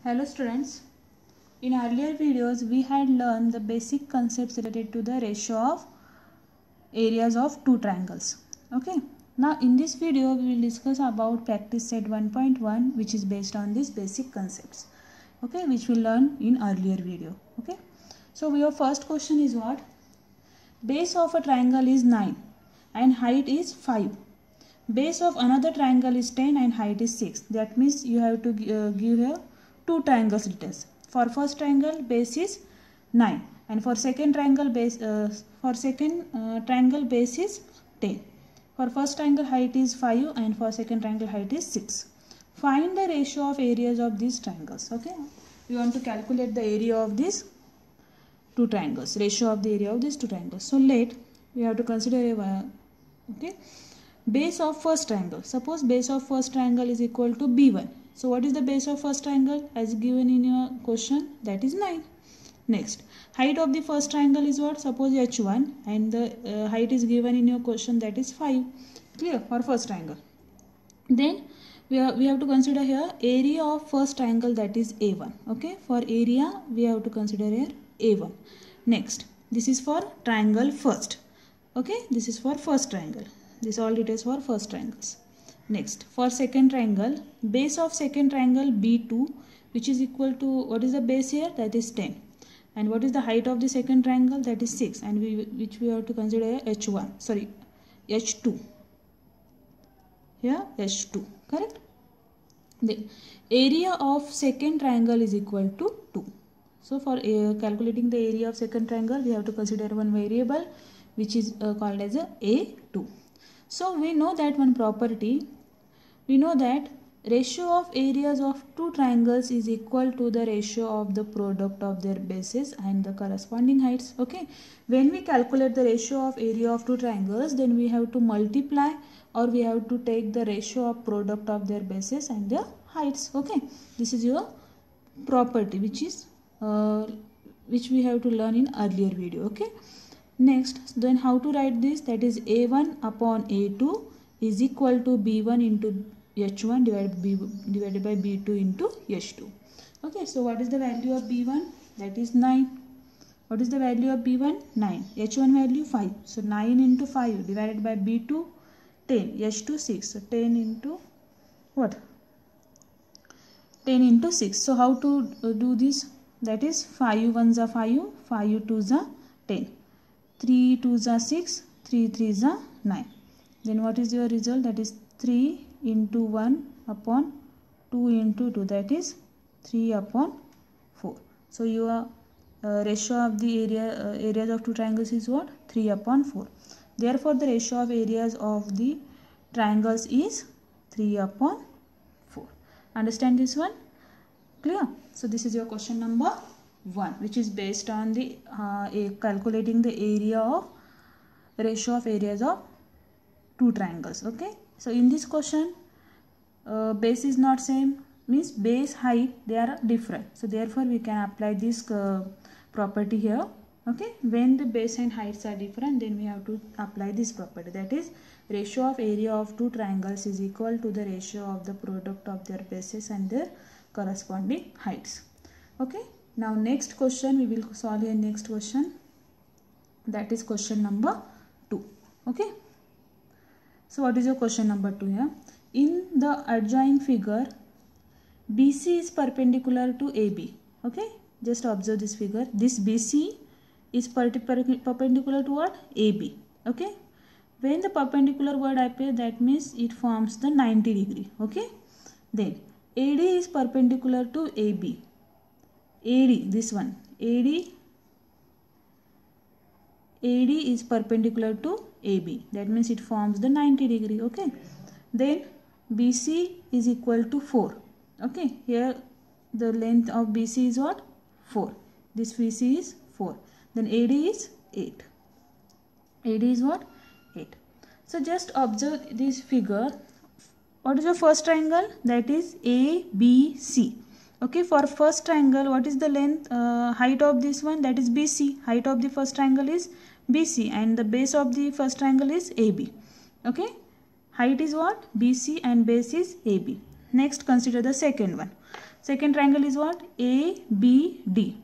Hello students, in earlier videos we had learned the basic concepts related to the ratio of areas of two triangles. Okay, now in this video we will discuss about practice set 1.1 which is based on these basic concepts, okay, which we learned in earlier video. Okay, so your first question is what? Base of a triangle is 9 and height is 5. Base of another triangle is 10 and height is 6. That means you have to give here two triangles details. For first triangle base is 9 and for second triangle base base is 10. For first triangle height is 5 and for second triangle height is 6. Find the ratio of areas of these triangles. Okay, we want to calculate the area of these two triangles, ratio of the area of these two triangles. So we have to consider a base of first triangle. Suppose base of first triangle is equal to b1. So what is the base of first triangle as given in your question? That is 9. Next, height of the first triangle is what? Suppose h1 and the height is given in your question, that is 5. Clear? For first triangle. Then we have to consider here area of first triangle, that is a1. Okay, for area we have to consider here a1. Next, this is for triangle first. Okay, this is for first triangle. This all details for first triangles. Next, for second triangle, base of second triangle b2, which is equal to, what is the base here? That is 10. And what is the height of the second triangle? That is 6. And which we have to consider h2. Here h2, correct? The area of second triangle is equal to 2. So for calculating the area of second triangle, we have to consider one variable which is called as a2. So we know that one property, we know that ratio of areas of two triangles is equal to the ratio of the product of their bases and the corresponding heights. Okay, when we calculate the ratio of area of two triangles, then we have to multiply or we have to take the ratio of product of their bases and their heights. Okay, this is your property which we have to learn in earlier video. Okay, next, then how to write this? That is a1 upon a2 is equal to b1 into h1 divided by b2 into h2. Okay, so what is the value of b1? That is 9. What is the value of b1? 9. h1 value 5. So 9 into 5 divided by b2 10. h2 6. So 10 into what? 10 into 6. So how to do this? That is 5 1s are 5, 5 2s are 10. 3 2s are 6, 3 3s are 9. Then what is your result? That is 3 into 1 upon 2 into 2, that is 3 upon 4. So your ratio of the areas of two triangles is what? 3 upon 4. Therefore the ratio of areas of the triangles is 3 upon 4. Understand this one? Clear? So this is your question number 1, which is based on the calculating the area of ratio of areas of two triangles. Okay, so in this question base is not same, means base height they are different, so therefore we can apply this property here. Okay, when the base and heights are different, then we have to apply this property, that is ratio of area of two triangles is equal to the ratio of the product of their bases and their corresponding heights. Okay, now next question we will solve here. Next question, that is question number 2. Okay, so what is your question number 2 here? In the adjoining figure, BC is perpendicular to AB. Okay, just observe this figure. This BC is perpendicular to what? AB. Okay, when the perpendicular word appears, that means it forms the 90 degree. Okay, then AD is perpendicular to AB. AD, this one, AD is perpendicular to AB. That means it forms the 90 degree. Okay, then BC is equal to 4. Okay, here the length of BC is what? 4. This BC is 4. Then AD is 8. AD is what? 8. So just observe this figure. What is your first triangle? That is ABC. Okay, for first triangle, what is the length, height of this one? That is BC. Height of the first triangle is BC and the base of the first triangle is AB. Okay, height is what? BC and base is AB. Next, consider the second one. Second triangle is what? ABD.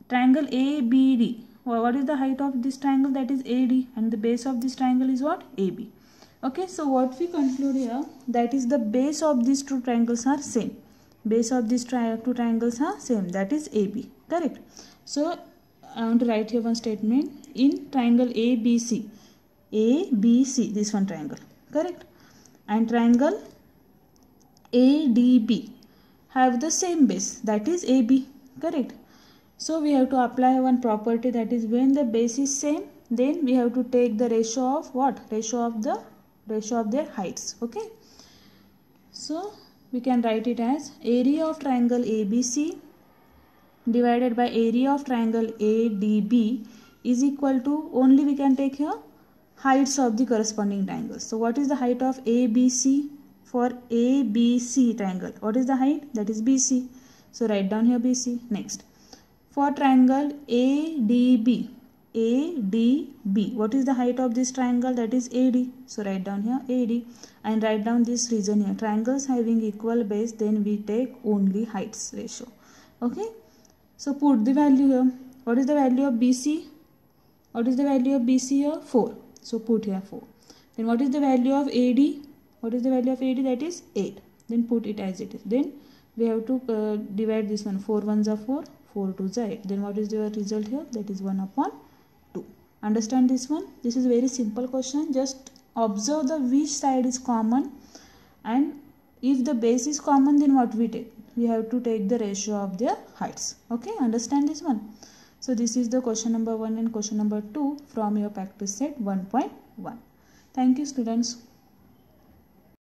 Triangle ABD. What is the height of this triangle? That is AD, and the base of this triangle is what? AB. Okay, so what we conclude here, that is the base of these two triangles are same. Base of these two triangles are same, that is AB. Correct. So I want to write here one statement. In triangle ABC, this one triangle, correct, and triangle ADB have the same base, that is AB, correct. So we have to apply one property, that is when the base is same, then we have to take the ratio of what? Ratio of their heights. Okay, so we can write it as area of triangle ABC divided by area of triangle ADB is equal to, only we can take here heights of the corresponding triangles. So what is the height of ABC? For ABC triangle, what is the height? That is BC. So write down here BC. Next, for triangle ADB, what is the height of this triangle? That is AD. So write down here AD, and write down this reason here. Triangles having equal base, then we take only heights ratio. Okay, so put the value here. What is the value of BC? What is the value of BC here? 4. So put here 4. Then what is the value of AD? What is the value of AD? That is 8. Then put it as it is. Then we have to divide this one. 4 ones are 4, 4 2s are 8. Then what is the result here? That is 1/2. Understand this one? This is a very simple question. Just observe the which side is common, and if the base is common, then what we take? We have to take the ratio of their heights. Okay, understand this one? So this is the question number 1 and question number 2 from your practice set 1.1. Thank you, students.